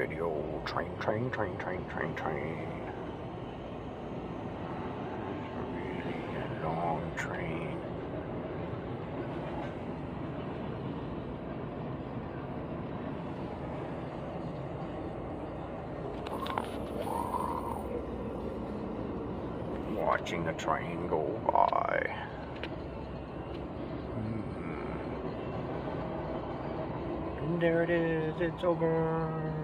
video. Train. Really a long train. Watching the train go by. And there it is, it's over.